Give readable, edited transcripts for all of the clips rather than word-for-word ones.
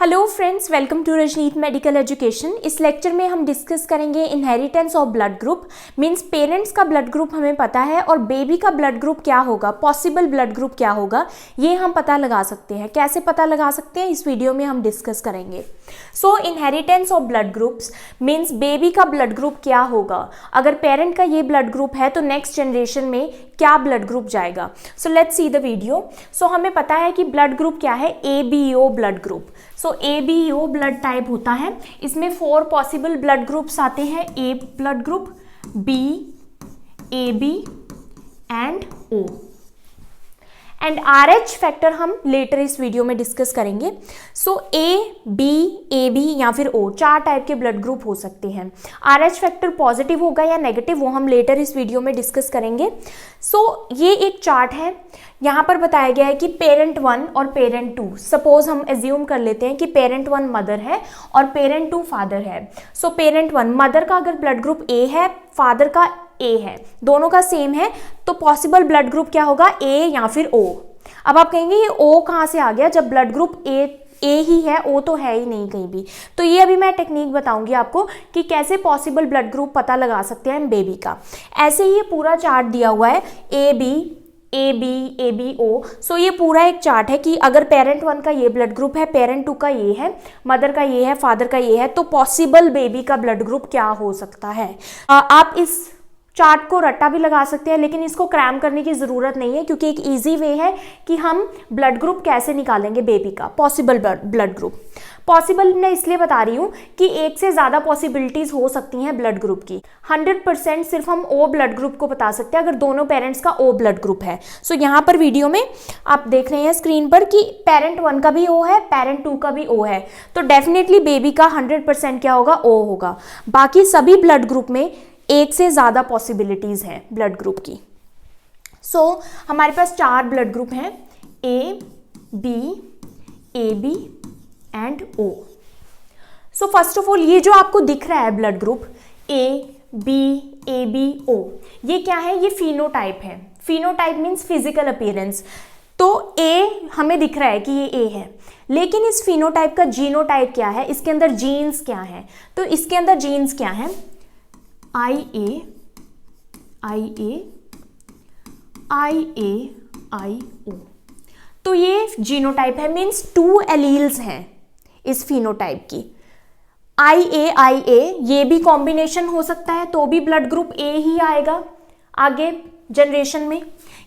Hello friends, welcome to Rajneet medical education. इस lecture में हम डिस्कस करेंगे inheritance of blood group. Means parents का ब्लड ग्रुप हमें पता है और बेबी का ब्लड ग्रुप क्या होगा, पॉसिबल ब्लड ग्रुप क्या होगा, ये हम पता लगा सकते हैं। कैसे पता लगा सकते हैं, इस वीडियो में हम डिस्कस करेंगे। So inheritance of blood groups means baby का ब्लड ग्रुप क्या होगा। अगर पेरेंट का ये ब्लड ग्रुप है तो नेक्स्ट जनरेशन में क्या ब्लड ग्रुप जाएगा। So let's see the video. So हमें पता है कि ब्लड ग्रुप क्या है, ABO blood group. So ABO blood type होता है। इसमें 4 पॉसिबल ब्लड ग्रुप्स आते हैं, A blood group, B, AB and O। And RH factor हम लेटर इस वीडियो में डिस्कस करेंगे। सो A, B, AB या फिर O 4 टाइप के ब्लड ग्रुप हो सकते हैं। RH फैक्टर पॉजिटिव होगा या नेगेटिव वो हम लेटर इस वीडियो में डिस्कस करेंगे। सो ये एक चार्ट है, यहाँ पर बताया गया है कि पेरेंट 1 और पेरेंट 2। सपोज हम एज्यूम कर लेते हैं कि पेरेंट 1 मदर है और पेरेंट 2 फादर है। सो पेरेंट 1 मदर का अगर ब्लड ग्रुप A है, फादर का A है, दोनों का सेम है, तो पॉसिबल ब्लड ग्रुप क्या होगा, A या फिर O। अब आप कहेंगे ये O कहाँ से आ गया जब ब्लड ग्रुप A ही है, O तो है ही नहीं कहीं भी। तो ये अभी मैं टेक्निक बताऊंगी आपको कि कैसे पॉसिबल ब्लड ग्रुप पता लगा सकते हैं बेबी का। ऐसे ही ये पूरा चार्ट दिया हुआ है, AB, ABO। सो ये पूरा एक चार्ट है कि अगर पेरेंट 1 का ये ब्लड ग्रुप है, पेरेंट 2 का ये है, मदर का ये है, फादर का ये है, तो पॉसिबल बेबी का ब्लड ग्रुप क्या हो सकता है। आप इस चार्ट को रट्टा भी लगा सकते हैं, लेकिन इसको क्रैम करने की ज़रूरत नहीं है क्योंकि एक इजी वे है कि हम ब्लड ग्रुप कैसे निकालेंगे बेबी का, पॉसिबल ब्लड ग्रुप। पॉसिबल मैं इसलिए बता रही हूँ कि एक से ज़्यादा पॉसिबिलिटीज़ हो सकती हैं ब्लड ग्रुप की। 100% सिर्फ हम O ब्लड ग्रुप को बता सकते हैं अगर दोनों पेरेंट्स का O ब्लड ग्रुप है। सो यहाँ पर वीडियो में आप देख रहे हैं स्क्रीन पर कि पेरेंट 1 का भी O है, पेरेंट 2 का भी O है, तो डेफिनेटली बेबी का 100% क्या होगा, O होगा। बाकी सभी ब्लड ग्रुप में एक से ज़्यादा पॉसिबिलिटीज़ हैं ब्लड ग्रुप की। सो हमारे पास 4 ब्लड ग्रुप हैं, A, B, AB and O। So first of all ये जो आपको दिख रहा है blood group A, B, AB, O, ये क्या है, ये फिनोटाइप है। Phenotype means physical appearance. तो A हमें दिख रहा है कि ये A है, लेकिन इस फिनोटाइप का जीनोटाइप क्या है, इसके अंदर जीन्स क्या है। तो इसके अंदर जीन्स क्या है, IA, IA, IA, IO। तो ये जीनोटाइप है, मीन्स 2 एलील्स हैं इस फिनोटाइप की। IA ये भी कॉम्बिनेशन हो सकता है तो भी ब्लड ग्रुप A ही आएगा आगे जनरेशन में।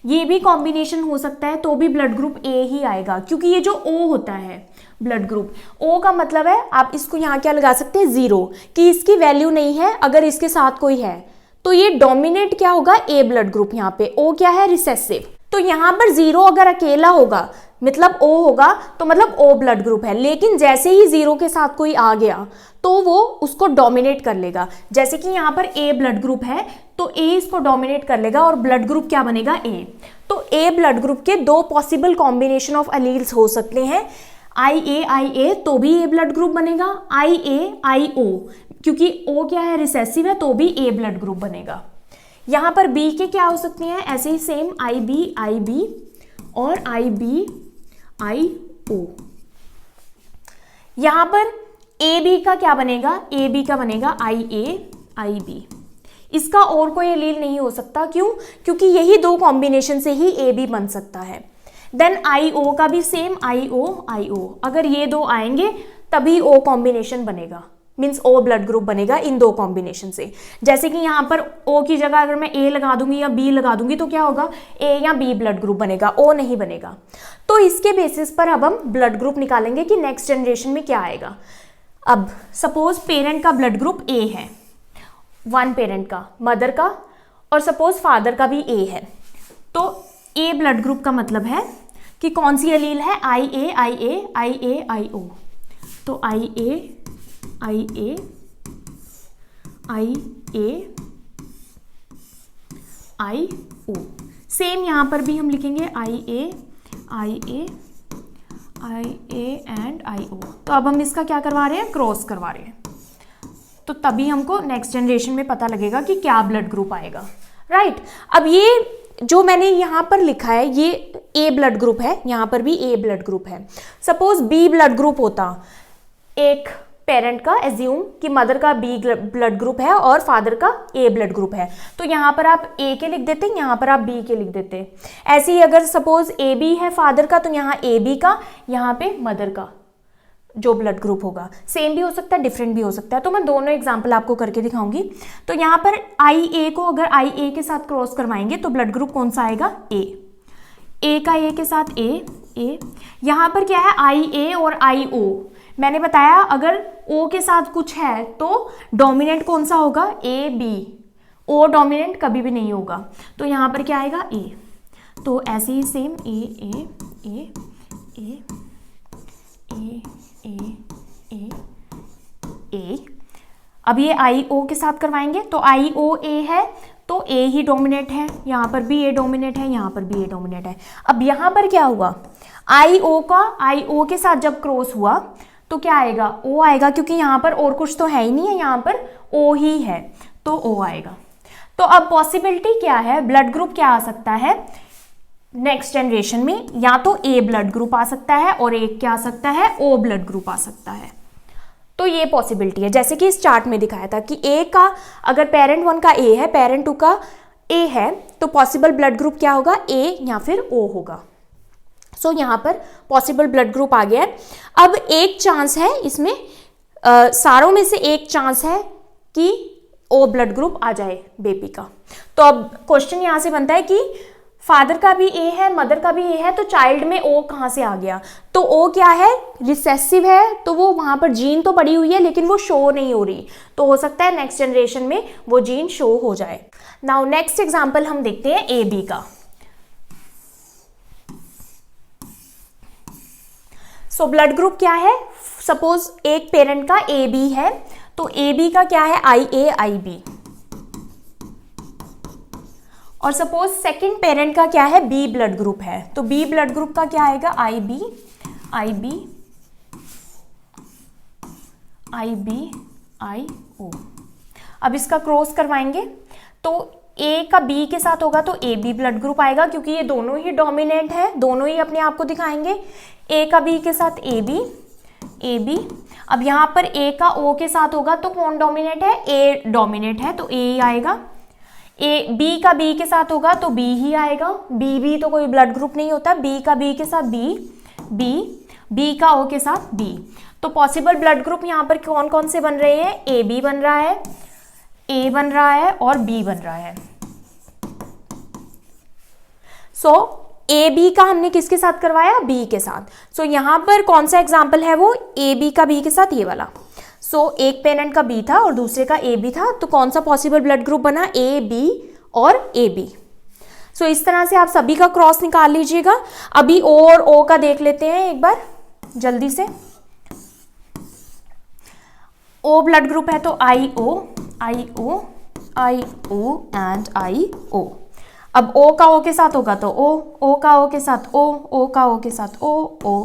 ये भी कॉम्बिनेशन हो सकता है तो भी ब्लड ग्रुप A ही आएगा, क्योंकि ये जो O होता है ब्लड ग्रुप, O का मतलब है, आप इसको यहाँ क्या लगा सकते हैं, 0, कि इसकी वैल्यू नहीं है। अगर इसके साथ कोई है तो ये डोमिनेट क्या होगा, A ब्लड ग्रुप। यहाँ पे O क्या है, रिसेसिव। तो यहाँ पर 0 अगर अकेला होगा मतलब O होगा, तो मतलब O ब्लड ग्रुप है। लेकिन जैसे ही 0 के साथ कोई आ गया तो वो उसको डोमिनेट कर लेगा। जैसे कि यहाँ पर A ब्लड ग्रुप है तो A इसको डोमिनेट कर लेगा और ब्लड ग्रुप क्या बनेगा, A। तो A ब्लड ग्रुप के 2 पॉसिबल कॉम्बिनेशन ऑफ एलील्स हो सकते हैं, IA तो भी A ब्लड ग्रुप बनेगा, IO क्योंकि O क्या है, रिसेसिव है, तो भी A ब्लड ग्रुप बनेगा। यहाँ पर B के क्या हो सकते हैं, ऐसे ही सेम IB और IO। यहाँ पर AB का क्या बनेगा, AB का बनेगा IB। इसका और कोई एलील नहीं हो सकता, क्यों, क्योंकि यही 2 कॉम्बिनेशन से ही AB बन सकता है। देन IO का भी सेम IO। अगर ये 2 आएंगे तभी O कॉम्बिनेशन बनेगा, मीन्स O ब्लड ग्रुप बनेगा इन 2 कॉम्बिनेशन से। जैसे कि यहाँ पर O की जगह अगर मैं A लगा दूंगी या B लगा दूंगी तो क्या होगा, A या B ब्लड ग्रुप बनेगा, O नहीं बनेगा। तो इसके बेसिस पर अब हम ब्लड ग्रुप निकालेंगे कि नेक्स्ट जनरेशन में क्या आएगा। अब सपोज पेरेंट का ब्लड ग्रुप A है, 1 पेरेंट का, मदर का, और सपोज फादर का भी A है, तो A ब्लड ग्रुप का मतलब है कि कौन सी एलील है, IA, तो IA, IO। सेम यहाँ पर भी हम लिखेंगे IA एंड IO। तो अब हम इसका क्या करवा रहे हैं, क्रॉस करवा रहे हैं, तो तभी हमको नेक्स्ट जनरेशन में पता लगेगा कि क्या ब्लड ग्रुप आएगा, राइट। अब ये जो मैंने यहाँ पर लिखा है ये A ब्लड ग्रुप है, यहाँ पर भी A ब्लड ग्रुप है। सपोज B ब्लड ग्रुप होता एक पेरेंट का एज्यूम कि मदर का बी ब्लड ग्रुप है और फादर का ए ब्लड ग्रुप है, तो यहाँ पर आप ए के लिख देते, यहाँ पर आप बी के लिख देते। ऐसे ही अगर सपोज ए बी है फादर का, तो यहाँ ए बी का, यहाँ पे मदर का जो ब्लड ग्रुप होगा, सेम भी हो सकता है डिफरेंट भी हो सकता है। तो मैं दोनों एग्जाम्पल आपको करके दिखाऊंगी। तो यहाँ पर आई ए को अगर आई ए के साथ क्रॉस करवाएंगे तो ब्लड ग्रुप कौन सा आएगा, ए का ए के साथ ए। यहाँ पर क्या है, आई ए और आई ओ। मैंने बताया अगर ओ के साथ कुछ है तो डोमिनेंट कौन सा होगा, ए बी। ओ डोमिनेंट कभी भी नहीं होगा, तो यहाँ पर क्या आएगा, ए। तो ऐसे ही सेम ए ए ए ए ए ए ए। अब ये आई ओ के साथ करवाएंगे तो आई ओ ए है तो ए ही डोमिनेट है, यहाँ पर भी ए डोमिनेट है, यहाँ पर भी ए डोमिनेट है। अब यहाँ पर क्या हुआ, आई ओ का आई ओ के साथ जब क्रॉस हुआ तो क्या आएगा, ओ आएगा, क्योंकि यहाँ पर और कुछ तो है ही नहीं है, यहाँ पर ओ ही है तो ओ आएगा। तो अब पॉसिबिलिटी क्या है, ब्लड ग्रुप क्या आ सकता है नेक्स्ट जनरेशन में, या तो ए ब्लड ग्रुप आ सकता है और एक क्या आ सकता है, ओ ब्लड ग्रुप आ सकता है। तो ये पॉसिबिलिटी है, जैसे कि इस चार्ट में दिखाया था कि ए का अगर पेरेंट 1 का ए है, पेरेंट 2 का ए है, तो पॉसिबल ब्लड ग्रुप क्या होगा, ए या फिर ओ होगा। सो यहाँ पर पॉसिबल ब्लड ग्रुप आ गया है। अब एक चांस है इसमें, सारों में से एक चांस है कि ओ ब्लड ग्रुप आ जाए बेबी का। तो अब क्वेश्चन यहाँ से बनता है कि फादर का भी ए है, मदर का भी ए है, तो चाइल्ड में ओ कहाँ से आ गया। तो ओ क्या है, रिसेसिव है, तो वो वहाँ पर जीन तो पड़ी हुई है लेकिन वो शो नहीं हो रही, तो हो सकता है नेक्स्ट जनरेशन में वो जीन शो हो जाए। नाउ नेक्स्ट एग्जाम्पल हम देखते हैं ए बी का। सो ब्लड ग्रुप क्या है, सपोज एक पेरेंट का ए बी है, तो ए बी का क्या है, आई ए आई बी। और सपोज सेकेंड पेरेंट का क्या है, बी ब्लड ग्रुप है, तो बी ब्लड ग्रुप का क्या आएगा, I B I B I B I O. अब इसका क्रॉस करवाएंगे तो ए का बी के साथ होगा तो ए बी ब्लड ग्रुप आएगा, क्योंकि ये दोनों ही डोमिनेंट है, दोनों ही अपने आप को दिखाएंगे। ए का बी के साथ ए बी। अब यहाँ पर ए का ओ के साथ होगा तो कौन डोमिनेट है, ए डोमिनेट है, तो ए आएगा। ए बी का बी के साथ होगा तो बी ही आएगा, बी तो कोई ब्लड ग्रुप नहीं होता, बी का बी के साथ बी का ओ के साथ बी। तो पॉसिबल ब्लड ग्रुप यहाँ पर कौन कौन से बन रहे हैं, ए बी बन रहा है, ए बन रहा है और बी बन रहा है। सो ए बी का हमने किसके साथ करवाया, बी के साथ। सो यहाँ पर कौन सा एग्जाम्पल है वो, ए बी का बी के साथ ये वाला। सो एक पेरेंट का बी था और दूसरे का ए बी था, तो कौन सा पॉसिबल ब्लड ग्रुप बना, ए बी और ए बी। सो इस तरह से आप सभी का क्रॉस निकाल लीजिएगा। अभी ओ और ओ का देख लेते हैं एक बार जल्दी से। ओ ब्लड ग्रुप है तो आई ओ एंड आई ओ। अब ओ का ओ के साथ होगा तो ओ का ओ के साथ ओ का ओ के साथ ओ।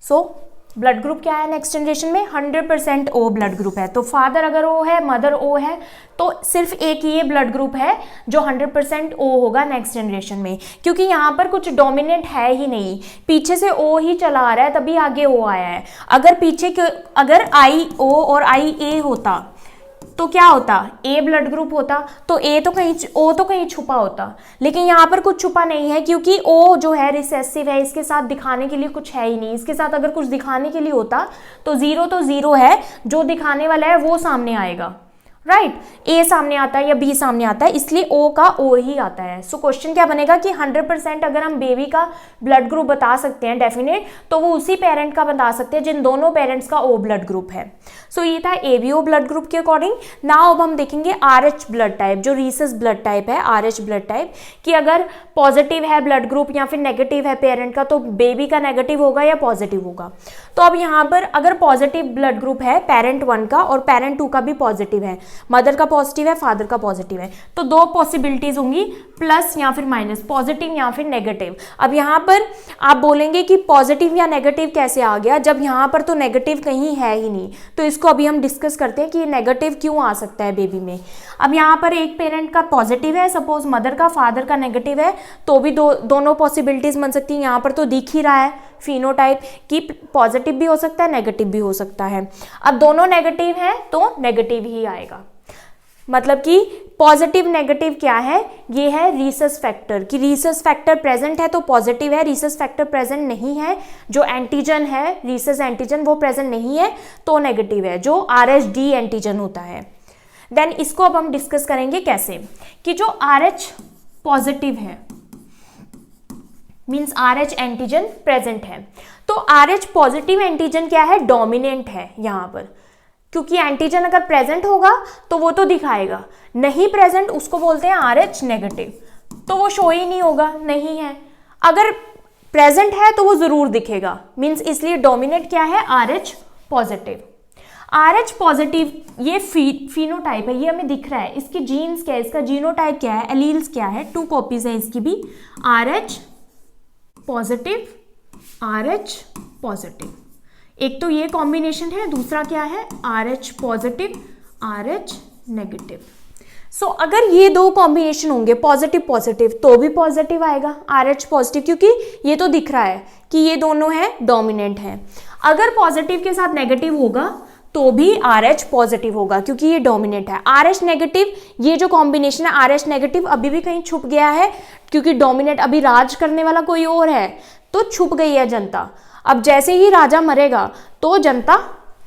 सो ब्लड ग्रुप क्या है नेक्स्ट जनरेशन में, 100% ओ ब्लड ग्रुप है। तो फादर अगर ओ है, मदर ओ है, तो सिर्फ एक ये ब्लड ग्रुप है जो 100% ओ होगा नेक्स्ट जनरेशन में, क्योंकि यहाँ पर कुछ डोमिनेंट है ही नहीं, पीछे से ओ ही चला आ रहा है तभी आगे ओ आया है। अगर पीछे अगर आई ओ और आई ए होता तो क्या होता, ए ब्लड ग्रुप होता, तो ओ तो कहीं छुपा होता, लेकिन यहाँ पर कुछ छुपा नहीं है, क्योंकि ओ जो है रिसेसिव है, इसके साथ दिखाने के लिए कुछ है ही नहीं। इसके साथ अगर कुछ दिखाने के लिए होता तो जीरो है, जो दिखाने वाला है वो सामने आएगा, राइट। ए सामने आता है या बी सामने आता है, इसलिए ओ का ओ ही आता है। सो क्वेश्चन क्या बनेगा कि 100% अगर हम बेबी का ब्लड ग्रुप बता सकते हैं डेफिनेट, तो वो उसी पेरेंट का बता सकते हैं जिन दोनों पेरेंट्स का ओ ब्लड ग्रुप है। सो ये था एबीओ ब्लड ग्रुप के अकॉर्डिंग। नाउ अब हम देखेंगे आरएच ब्लड टाइप, जो रीसस ब्लड टाइप है, आरएच ब्लड टाइप, कि अगर पॉजिटिव है ब्लड ग्रुप या फिर नेगेटिव है पेरेंट का, तो बेबी का नेगेटिव होगा या पॉजिटिव होगा। तो अब यहाँ पर अगर पॉजिटिव ब्लड ग्रुप है पेरेंट 1 का और पेरेंट 2 का भी पॉजिटिव है, मदर का पॉजिटिव है, फादर का पॉजिटिव है, तो दो पॉसिबिलिटीज होंगी, प्लस या फिर माइनस, पॉजिटिव या फिर नेगेटिव। अब यहाँ पर आप बोलेंगे कि पॉजिटिव या नेगेटिव कैसे आ गया, जब यहाँ पर तो नेगेटिव कहीं है ही नहीं। तो इसको अभी हम डिस्कस करते हैं कि नेगेटिव क्यों आ सकता है बेबी में। अब यहाँ पर एक पेरेंट का पॉजिटिव है, सपोज मदर का, फादर का नेगेटिव है, तो भी दोनों पॉसिबिलिटीज बन सकती है। यहाँ पर तो दिख ही रहा है फिनोटाइप कि पॉजिटिव भी हो सकता है, नेगेटिव भी हो सकता है। अब दोनों नेगेटिव हैं तो नेगेटिव ही आएगा। मतलब कि पॉजिटिव नेगेटिव क्या है, ये है रीसस फैक्टर, कि रीसस फैक्टर प्रेजेंट है तो पॉजिटिव है, रीसस फैक्टर प्रेजेंट नहीं है, जो एंटीजन है रीसस एंटीजन वो प्रेजेंट नहीं है तो नेगेटिव है, जो RHD एंटीजन होता है। देन इसको अब हम डिस्कस करेंगे कैसे, कि जो RH पॉजिटिव है मीन्स RH एंटीजन प्रेजेंट है, तो RH पॉजिटिव एंटीजन क्या है, डोमिनेंट है यहाँ पर, क्योंकि एंटीजन अगर प्रेजेंट होगा तो वो तो दिखाएगा, नहीं प्रेजेंट उसको बोलते हैं RH नेगेटिव, तो वो शो ही नहीं होगा, नहीं है। अगर प्रेजेंट है तो वो जरूर दिखेगा, मीन्स इसलिए डोमिनेंट क्या है, RH पॉजिटिव। RH पॉजिटिव ये फिनोटाइप है, ये हमें दिख रहा है, इसकी जीन्स क्या है, इसका जीनोटाइप क्या है, एलील्स क्या है, 2 कॉपीज है इसकी भी, RH पॉजिटिव, RH पॉजिटिव, एक तो ये कॉम्बिनेशन है, दूसरा क्या है, RH पॉजिटिव, RH नेगेटिव। सो अगर ये दो कॉम्बिनेशन होंगे पॉजिटिव पॉजिटिव तो भी पॉजिटिव आएगा RH पॉजिटिव, क्योंकि ये तो दिख रहा है कि ये दोनों हैं डोमिनेंट हैं। अगर पॉजिटिव के साथ नेगेटिव होगा तो भी RH पॉजिटिव होगा, क्योंकि ये डोमिनेंट है। RH नेगेटिव, ये जो कॉम्बिनेशन है RH नेगेटिव अभी भी कहीं छुप गया है, क्योंकि डोमिनेंट अभी राज करने वाला कोई और है तो छुप गई है जनता। अब जैसे ही राजा मरेगा तो जनता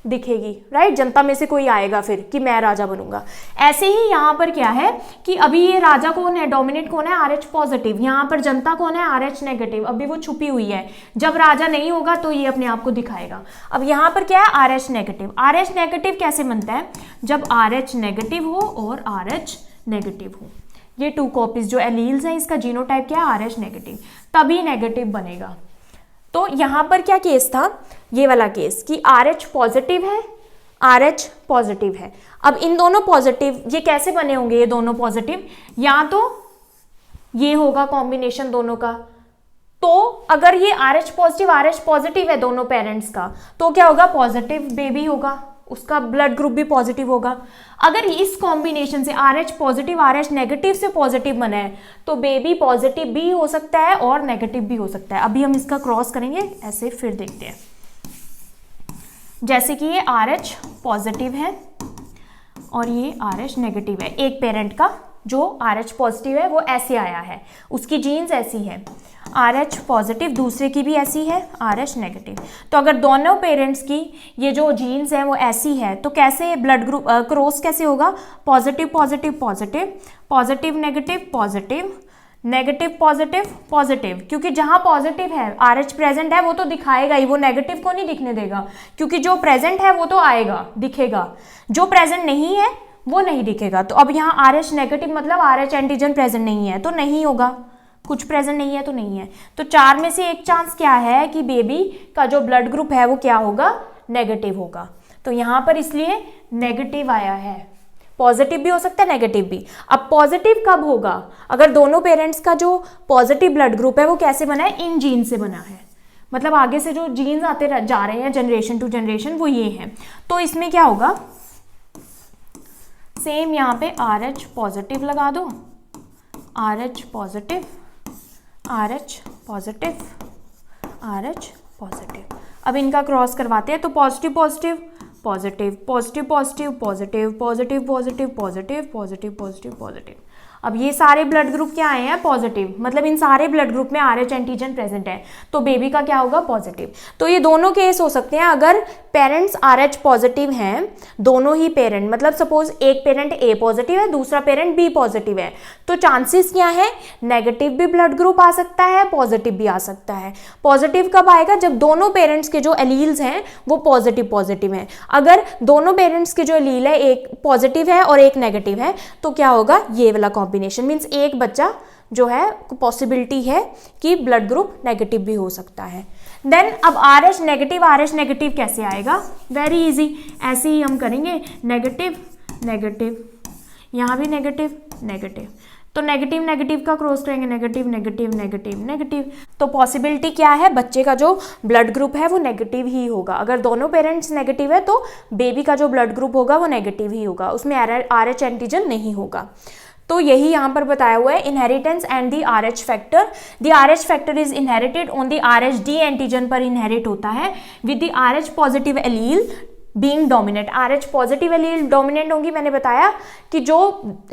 दिखेगी, राइट, जनता में से कोई आएगा फिर कि मैं राजा बनूंगा। ऐसे ही यहाँ पर क्या है कि अभी ये राजा कौन है, डोमिनेट कौन है, RH पॉजिटिव, यहाँ पर जनता कौन है, RH नेगेटिव, अभी वो छुपी हुई है, जब राजा नहीं होगा तो ये अपने आप को दिखाएगा। अब यहाँ पर क्या है, RH नेगेटिव। RH नेगेटिव कैसे बनता है, जब RH नेगेटिव हो और RH नेगेटिव हो, ये 2 कॉपीज जो एलील्स हैं, इसका जीनोटाइप क्या है, RH नेगेटिव, तभी नेगेटिव बनेगा। तो यहाँ पर क्या केस था, ये वाला केस कि RH पॉजिटिव है, RH पॉजिटिव है। अब इन दोनों पॉजिटिव ये कैसे बने होंगे, ये दोनों पॉजिटिव, या तो ये होगा कॉम्बिनेशन दोनों का, तो अगर ये RH पॉजिटिव है दोनों पेरेंट्स का, तो क्या होगा, पॉजिटिव बेबी होगा, उसका ब्लड ग्रुप भी पॉजिटिव होगा। अगर इस कॉम्बिनेशन से RH पॉजिटिव RH नेगेटिव से पॉजिटिव बना है तो बेबी पॉजिटिव भी हो सकता है और नेगेटिव भी हो सकता है। अभी हम इसका क्रॉस करेंगे ऐसे, फिर देखते हैं। जैसे कि ये RH पॉजिटिव है और ये RH नेगेटिव है, एक पेरेंट का जो RH पॉजिटिव है वो ऐसे आया है, उसकी जीन्स ऐसी है, RH पॉजिटिव, दूसरे की भी ऐसी है RH नेगेटिव। तो अगर दोनों पेरेंट्स की ये जो जीन्स है वो ऐसी है तो कैसे ब्लड ग्रुप क्रॉस कैसे होगा, positive positive positive, positive negative positive, negative positive positive, क्योंकि जहां पॉजिटिव है RH प्रेजेंट है वो तो दिखाएगा ही, वो नेगेटिव को नहीं दिखने देगा, क्योंकि जो प्रेजेंट है वो तो आएगा दिखेगा, जो प्रेजेंट नहीं है वो नहीं दिखेगा। तो अब यहाँ RH नेगेटिव मतलब RH एंटीजन प्रेजेंट नहीं है तो नहीं होगा, कुछ प्रेजेंट नहीं है तो नहीं है। तो 4 में से 1 चांस क्या है कि बेबी का जो ब्लड ग्रुप है वो क्या होगा, नेगेटिव होगा। तो यहाँ पर इसलिए नेगेटिव आया है, पॉजिटिव भी हो सकता है नेगेटिव भी। अब पॉजिटिव कब होगा, अगर दोनों पेरेंट्स का जो पॉजिटिव ब्लड ग्रुप है वो कैसे बना है, इन जीन से बना है, मतलब आगे से जो जीन्स आते जा रहे हैं जनरेशन टू जनरेशन वो ये हैं। तो इसमें क्या होगा, सेम यहाँ पे RH पॉजिटिव लगा दो, RH positive, RH positive, RH positive. अब इनका क्रॉस करवाते हैं तो positive positive positive, positive positive positive, positive positive positive, positive positive positive. अब ये सारे ब्लड ग्रुप क्या आए हैं, पॉजिटिव, मतलब इन सारे ब्लड ग्रुप में RH एंटीजन प्रेजेंट है तो बेबी का क्या होगा, पॉजिटिव। तो ये दोनों केस हो सकते हैं अगर पेरेंट्स RH पॉजिटिव हैं, दोनों ही पेरेंट, मतलब सपोज एक पेरेंट A पॉजिटिव है, दूसरा पेरेंट B पॉजिटिव है, तो चांसेस क्या है, नेगेटिव भी ब्लड ग्रुप आ सकता है, पॉजिटिव भी आ सकता है। पॉजिटिव कब आएगा, जब दोनों पेरेंट्स के जो एलील्स हैं वो पॉजिटिव हैं। अगर दोनों पेरेंट्स के जो एलील है, एक पॉजिटिव है और एक नेगेटिव है, तो क्या होगा, ये वाला कॉम्बिनेशन, मीन्स एक बच्चा जो है पॉसिबिलिटी है कि ब्लड ग्रुप नेगेटिव भी हो सकता है। देन अब RH नेगेटिव कैसे आएगा, वेरी इजी, ऐसे ही हम करेंगे, नेगेटिव नेगेटिव, यहाँ भी नेगेटिव नेगेटिव, तो नेगेटिव का क्रॉस करेंगे, नेगेटिव नेगेटिव नेगेटिव नेगेटिव। तो पॉसिबिलिटी क्या है, बच्चे का जो ब्लड ग्रुप है वो नेगेटिव ही होगा। अगर दोनों पेरेंट्स नेगेटिव है तो बेबी का जो ब्लड ग्रुप होगा वो नेगेटिव ही होगा, उसमें RH एंटीजन नहीं होगा। तो यही यहाँ पर बताया हुआ है, inheritance and the RH factor. The RH factor is inherited on the RHD antigen पर इनहेरिट होता है with the RH positive allele being dominant. RH positive allele dominant होंगी, मैंने बताया कि जो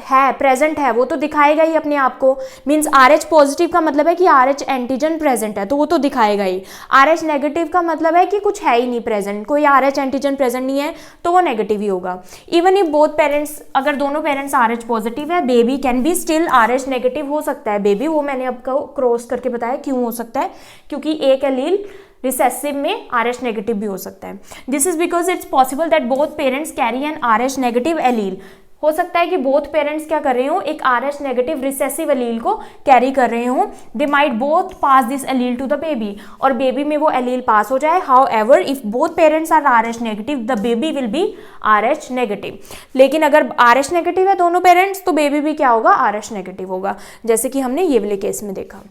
है प्रेजेंट है वो तो दिखाएगा ही अपने आप को, मीन्स RH पॉजिटिव का मतलब है कि RH एंटीजन प्रेजेंट है तो वो तो दिखाएगा ही। RH नेगेटिव का मतलब है कि कुछ है ही नहीं प्रेजेंट, कोई RH एंटीजन प्रेजेंट नहीं है तो वो नेगेटिव ही होगा। इवन इफ बोथ पेरेंट्स, अगर दोनों पेरेंट्स RH पॉजिटिव है, baby can be still RH negative हो सकता है बेबी, वो मैंने आपको क्रॉस करके बताया क्यों हो सकता है, क्योंकि एक एलील रिसेसिव में RH नेगेटिव भी हो सकता है। This is because it's possible that both parents carry N RH negative allele. हो सकता है कि बोथ पेरेंट्स क्या कर रहे हो, एक RH नेगेटिव रिसेसिव एलील को कैरी कर रहे हो। They might both pass this allele to the baby, और बेबी में वो एलील पास हो जाए। However if both parents are RH negative the baby will be RH negative. लेकिन अगर RH नेगेटिव है दोनों पेरेंट्स तो बेबी भी क्या होगा, RH नेगेटिव होगा, जैसे कि हमने ये वाले केस में देखा।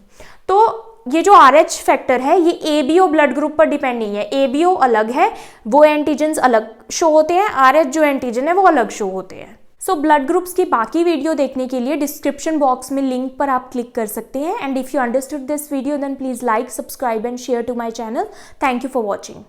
तो ये जो RH फैक्टर है ये ABO ब्लड ग्रुप पर डिपेंड नहीं है। ABO अलग है, वो एंटीजन्स अलग शो होते हैं, RH जो एंटीजन है वो अलग शो होते हैं। सो ब्लड ग्रुप्स की बाकी वीडियो देखने के लिए डिस्क्रिप्शन बॉक्स में लिंक पर आप क्लिक कर सकते हैं। And if you understood this video then please like, subscribe and share to my channel. Thank you for watching.